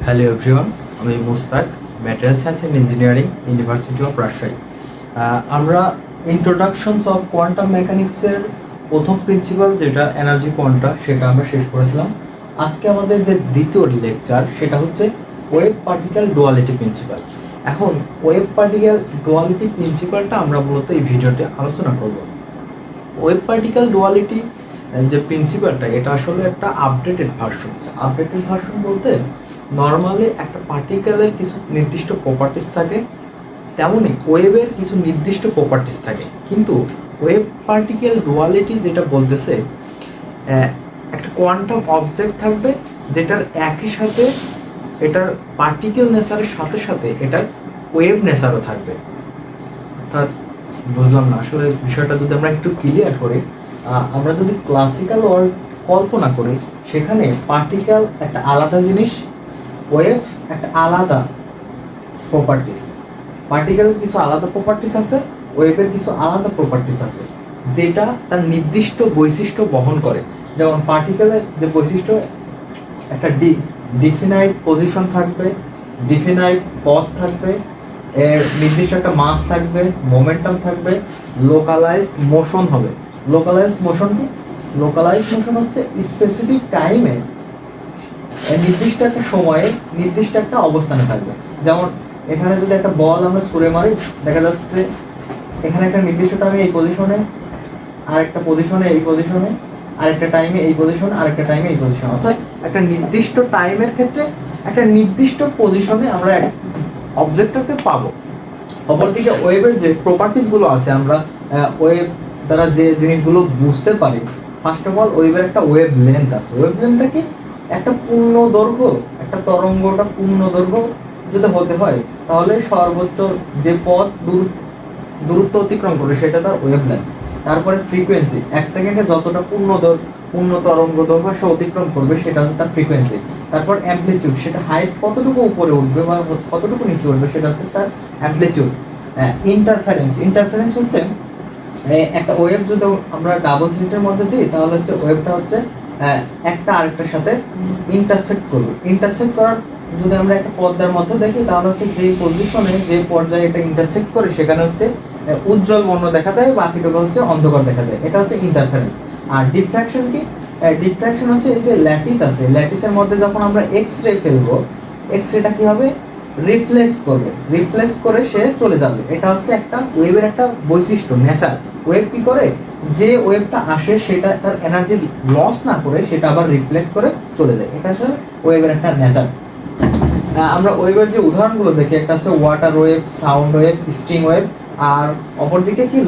Hello everyone, আমি Mustaq, material science and engineering, university of Rajshahi. আমরা introductions of quantum মেকানিক্সের প্রথম প্রিন্সিপাল যেটা এনার্জি কোয়ান্টা, সেটা আমরা শেষ করেছিলাম। আজকে আমাদের যে দ্বিতীয় লেকচার সেটা হচ্ছে ওয়েভ পার্টিকেল ডুয়ালিটি প্রিন্সিপাল। এখন ওয়েভ পার্টিকেল ডুয়ালিটি প্রিন্সিপালটা আমরা মূলত এই ভিডিওতে আলোচনা করব। ওয়েভ পার্টিকেল ডুয়ালিটি যে প্রিন্সিপালটা, এটা আসলে একটা আপডেটেড ভার্সন। আপডেটেড ভার্সন বলতে নর্মালি একটা পার্টিকেলের কিছু নির্দিষ্ট প্রপার্টিস থাকে, তেমনই ওয়েভের কিছু নির্দিষ্ট প্রপার্টিস থাকে। কিন্তু ওয়েভ পার্টিকেল ডুয়ালিটি যেটা বলতেছে, একটা কোয়ান্টাম অবজেক্ট থাকবে যেটার একই সাথে এটার পার্টিকেল নেচারের সাথে সাথে এটার ওয়েভ নেচারও থাকবে। অর্থাৎ বুঝলাম না আসলে বিষয়টা, যদি আমরা একটু ক্লিয়ার করি, আমরা যদি ক্লাসিক্যাল ওয়ার্ল্ড কল্পনা করি, সেখানে পার্টিকেল একটা আলাদা জিনিস, ওয়েভ একটা আলাদা প্রপার্টিস। পার্টিকেলের কিছু আলাদা প্রপার্টিস আছে, ওয়েভের কিছু আলাদা প্রপার্টিস আছে, যেটা তার নির্দিষ্ট বৈশিষ্ট্য বহন করে। যেমন পার্টিকেলের যে বৈশিষ্ট্য, একটা ডিফিনাইট পজিশন থাকবে, ডিফিনাইট পথ থাকবে, এর নির্দিষ্ট একটা মাস থাকবে, মোমেন্টাম থাকবে, লোকালাইজড মোশন হবে। লোকালাইজড মোশন কি? লোকালাইজড মোশন হচ্ছে স্পেসিফিক টাইমে নির্দিষ্ট একটা সময়ে নির্দিষ্ট একটা অবস্থানে থাকবে। যেমন এখানে যদি একটা বল আমরা ছুঁড়ে মারি, দেখা যাচ্ছে এখানে একটা নির্দিষ্ট টাইমে এই পজিশনে, আরেকটা পজিশনে এই পজিশনে, আরেকটা টাইমে এই পজিশন, আরেকটা টাইমে এই পজিশন। অর্থাৎ একটা নির্দিষ্ট টাইমের ক্ষেত্রে একটা নির্দিষ্ট পজিশনে আমরা অবজেক্টটাকে পাবো। অপরদিকে ওয়েভের যে প্রপার্টিসগুলো আছে, আমরা ওয়েভ দ্বারা যে জিনিসগুলো বুঝতে পারি, ফার্স্ট অফ অল ওয়েভের একটা ওয়েভ লেন্থ আছে। ওয়েভ লেন্থটা কি? একটা পূর্ণ দৈর্ঘ্য, একটা তরঙ্গটা পূর্ণ দৈর্ঘ্য যদি হতে হয়, তাহলে সর্বোচ্চ যে পথ দূরত্ব অতিক্রম করে সেটা তার ওয়েভ লেন্থ। তারপরে ফ্রিকোয়েন্সি, এক সেকেন্ডে যতটা পূর্ণ তরঙ্গ দৈর্ঘ্য সে অতিক্রম করবে সেটা হচ্ছে তার ফ্রিকোয়েন্সি। তারপর অ্যাম্পলিটিউড, সেটা হাইস্ট কতটুকু উপরে উঠবে বা কতটুকু নিচে উঠবে সেটা হচ্ছে তার অ্যাম্পলিটিউড। ইন্টারফারেন্স হচ্ছে একটা ওয়েভ যদি আমরা ডাবল স্লিটের মধ্যে দিই, তাহলে হচ্ছে ওয়েভটা হচ্ছে একটা আরেকটার সাথে ইন্টারসেক্ট করবে। ইন্টারসেক্ট করার যদি আমরা একটা পর্দার মধ্যে দেখি, তাহলে হচ্ছে যে পজিশনে যে পর্যায়ে এটা ইন্টারসেক্ট করে সেখানে হচ্ছে উজ্জ্বল বর্ণ দেখা দেয়, বাকিটুকু হচ্ছে অন্ধকার দেখা যায়। এটা হচ্ছে ইন্টারফারেন্স। আর ডিফ্র্যাকশন কি? ডিফ্র্যাকশন হচ্ছে এই যে ল্যাটিস আছে, ল্যাটিসের মধ্যে যখন আমরা এক্স রে ফেলবো, এক্স রেটা কি হবে? রিফ্লেক্স করবে, রিফ্লেক্স করে সে চলে যাবে। এটা হচ্ছে একটা ওয়েভের একটা বৈশিষ্ট্য, নেচার। ওয়েভ কি করে? যে ওয়েভটা আসে সেটা তার এনার্জি লস না করে সেটা আবার রিফ্লেক্ট করে চলে যায়। এটা আসলে ওয়েভের একটা নেচার। আমরা ওয়েভের যে উদাহরণগুলো দেখি, একটা হচ্ছে water wave, sound wave, string wave, আর অপরদিকে কি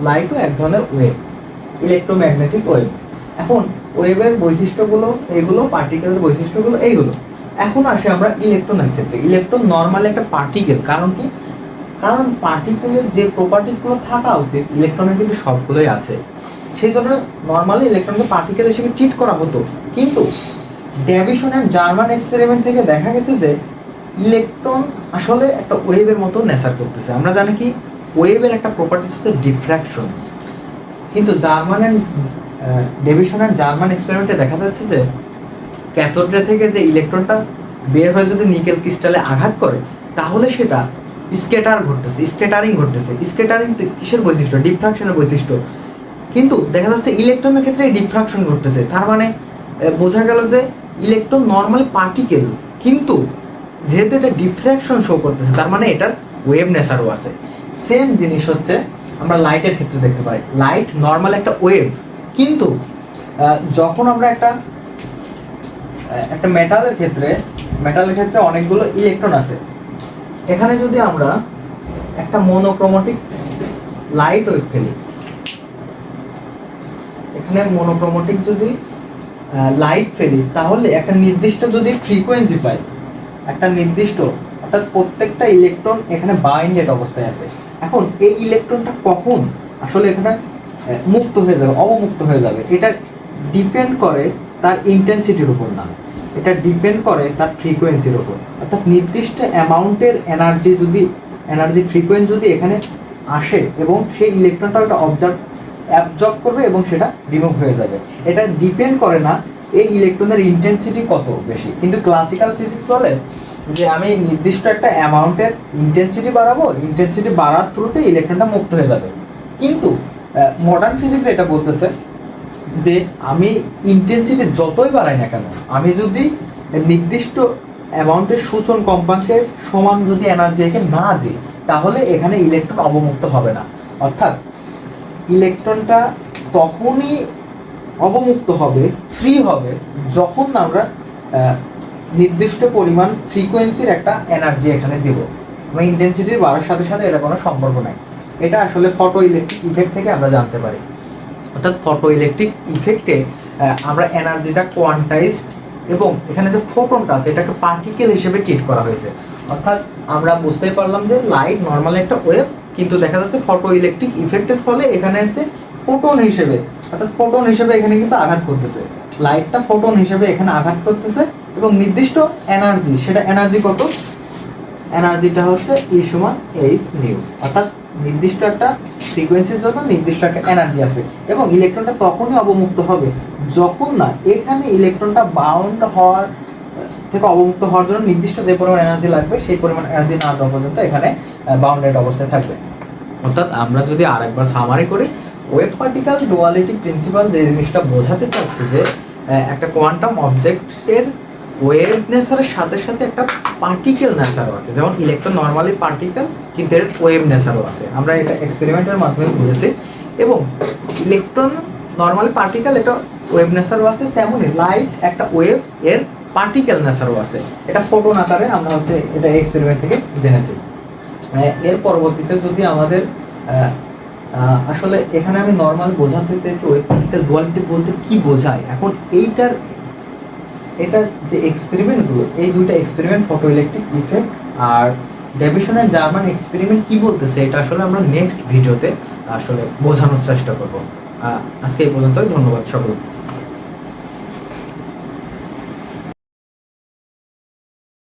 লাইটও এক ধরনের ওয়েভ, ইলেকট্রোম্যাগনেটিক ওয়েভ। এখন ওয়েভের বৈশিষ্ট্যগুলো এইগুলো, পার্টিকেলের বৈশিষ্ট্যগুলো এইগুলো। এখন আসি আমরা ইলেকট্রনের ক্ষেত্রে। ইলেকট্রন নর্মালি একটা পার্টিকেল। কারণ কি? কারণ পার্টিকেলের যে প্রপার্টিসগুলো থাকা উচিত ইলেকট্রনের কিন্তু সবগুলোই আছে। সেই জন্য নর্মালি ইলেকট্রনকে পার্টিকেল হিসেবে ট্রিট করা হতো। কিন্তু ডেভিসন অ্যান্ড জার্মান এক্সপেরিমেন্ট থেকে দেখা গেছে যে ইলেকট্রন আসলে একটা ওয়েভের মতো নেচার করতেছে। আমরা জানি কি ওয়েভের একটা প্রপার্টিস হচ্ছে ডিফ্র্যাকশনস। কিন্তু ডেভিসন অ্যান্ড জার্মান এক্সপেরিমেন্টে দেখা যাচ্ছে যে ক্যাথোড রে থেকে যে ইলেকট্রনটা বের হয়ে যদি নিকেল ক্রিস্টালে আঘাত করে, তাহলে সেটা স্ক্যাটারিং ঘটতেছে। স্ক্যাটারিং কিসের বৈশিষ্ট্য? ডিফ্রাকশনের বৈশিষ্ট্য। কিন্তু দেখা যাচ্ছে ইলেকট্রনের ক্ষেত্রে ডিফ্রাকশন ঘটতেছে। তার মানে বোঝা গেল যে ইলেকট্রন নর্মাল পার্টিকেল, কিন্তু যেহেতু এটা ডিফ্রাকশন শো করতেছে, তার মানে এটার ওয়েভ নেচারও আছে। সেম জিনিস হচ্ছে আমরা লাইটের ক্ষেত্রে দেখতে পাই। লাইট নর্মাল একটা ওয়েভ, কিন্তু যখন আমরা একটা মেটালের ক্ষেত্রে অনেকগুলো ইলেকট্রন আছে। এখানে যদি আমরা একটা মনোক্রোমেটিক লাইট ওয়েভ ফেলি, এখানে মনোক্রোমেটিক যদি লাইট ফেলি, তাহলে একটা নির্দিষ্ট যদি ফ্রিকোয়েন্সি পাই, একটা নির্দিষ্ট, অর্থাৎ প্রত্যেকটা ইলেকট্রন এখানে বাইন্ডেড অবস্থায় আছে। এখন এই ইলেকট্রনটা কখন আসলে এখানে মুক্ত হয়ে যাবে, অবমুক্ত হয়ে যাবে, এটা ডিপেন্ড করে তার ইন্টেন্সিটির উপর না, এটা ডিপেন্ড করে তার ফ্রিকোয়েন্সির উপর। অর্থাৎ নির্দিষ্ট অ্যামাউন্টের এনার্জি ফ্রিকোয়েন্সি যদি এখানে আসে এবং সেই ইলেকট্রনটা ওটা অবজর্ব করবে এবং সেটা রিমুভ হয়ে যাবে। এটা ডিপেন্ড করে না এই ইলেকট্রনের ইন্টেন্সিটি কত বেশি। কিন্তু ক্লাসিক্যাল ফিজিক্স বলে যে আমি নির্দিষ্ট একটা অ্যামাউন্টের ইন্টেন্সিটি বাড়াবো, ইন্টেন্সিটি বাড়ার থ্রুতে ইলেকট্রনটা মুক্ত হয়ে যাবে। কিন্তু মডার্ন ফিজিক্স এটা বলতেছে যে আমি ইন্টেন্সিটি যতই বাড়াই না কেন, আমি যদি নির্দিষ্ট অ্যামাউন্টের সূচন কম্পাঙ্কের সমান যদি এনার্জি একে না দিই, তাহলে এখানে ইলেকট্রন অবমুক্ত হবে না। অর্থাৎ ইলেকট্রনটা তখনই অবমুক্ত হবে, ফ্রি হবে, যখন আমরা নির্দিষ্ট পরিমাণ ফ্রিকোয়েন্সির একটা এনার্জি এখানে দেব। এবং ইন্টেন্সিটির বাড়ার সাথে সাথে এটা কোনো সম্পর্ক নাই। এটা আসলে ফটো ইলেকট্রিক ইফেক্ট থেকে আমরা জানতে পারি। অর্থাৎ ফটো ইলেকট্রিক ইফেক্টে আমরা এনার্জিটা কোয়ান্টাইজড, এবং এখানে যে ফোটনটা আছে এটাকে পার্টিকেল হিসেবে ট্রিট করা হয়েছে। অর্থাৎ আমরা বুঝতেই পারলাম যে লাইট নর্মালি একটা ওয়েভ, কিন্তু দেখা যাচ্ছে ফটো ইলেকট্রিক ইফেক্টের ফলে এখানে হচ্ছে ফোটন হিসেবে, অর্থাৎ ফোটন হিসেবে এখানে কিন্তু আঘাত করতেছে, লাইটটা ফোটন হিসেবে এখানে আঘাত করতেছে, এবং নির্দিষ্ট এনার্জি, সেটা এনার্জি কত, এনার্জিটা হচ্ছে E সমান h নিউ। অর্থাৎ নির্দিষ্ট একটা ফ্রিকোয়েন্সির জন্য নির্দিষ্ট একটা এনার্জি আছে, এবং ইলেকট্রনটা তখনই অবমুক্ত হবে যখন না এখানে ইলেকট্রনটা বাউন্ড হওয়ার থেকে অবমুক্ত হওয়ার জন্য নির্দিষ্ট যে পরিমাণ এনার্জি লাগবে সেই পরিমাণ এনার্জি না দেওয়া পর্যন্ত এখানে বাউন্ডেড অবস্থায় থাকবে। অর্থাৎ আমরা যদি আরেকবার সামারি করি, ওয়েভ পার্টিকেল ডুয়ালিটি প্রিন্সিপাল যে জিনিসটা বোঝাতে চাচ্ছে যে একটা কোয়ান্টাম অবজেক্টের ওয়েভ নেচারের সাথে সাথে একটা পার্টিকেল নেচারও আছে। যেমন ইলেকট্রন নর্মালি পার্টিকেল, কিন্তু এর ওয়েভ নেচারও আছে। আমরা এটা এক্সপেরিমেন্টের মাধ্যমে বুঝেছি। এবং ইলেকট্রন নর্মালি পার্টিকেল, এটা ওয়েভ নেচারও আছে, তেমনই লাইট একটা ওয়েভ, এর পার্টিকেল নেচারও আছে। এটা ফোটন আকারে আমরা হচ্ছে এটা এক্সপেরিমেন্ট থেকে জেনেছি। এর পরবর্তীতে যদি আমাদের আসলে এখানে আমি নর্মাল বোঝাতে চাইছি ওয়েভ পার্টিকেল ডুয়ালিটি বলতে কি বোঝায়। এখন এটার যে এক্সপেরিমেন্টগুলো, এই দুইটা এক্সপেরিমেন্ট, ফটো ইলেকট্রিক ইফেক্ট আর ডেভিশনের জার্মান এক্সপেরিমেন্ট কি বলতেছে, এটা আসলে আমরা নেক্সট ভিডিওতে আসলে বোঝানোর চেষ্টা করব। আজকে এই পর্যন্তই, ধন্যবাদ সকলকে।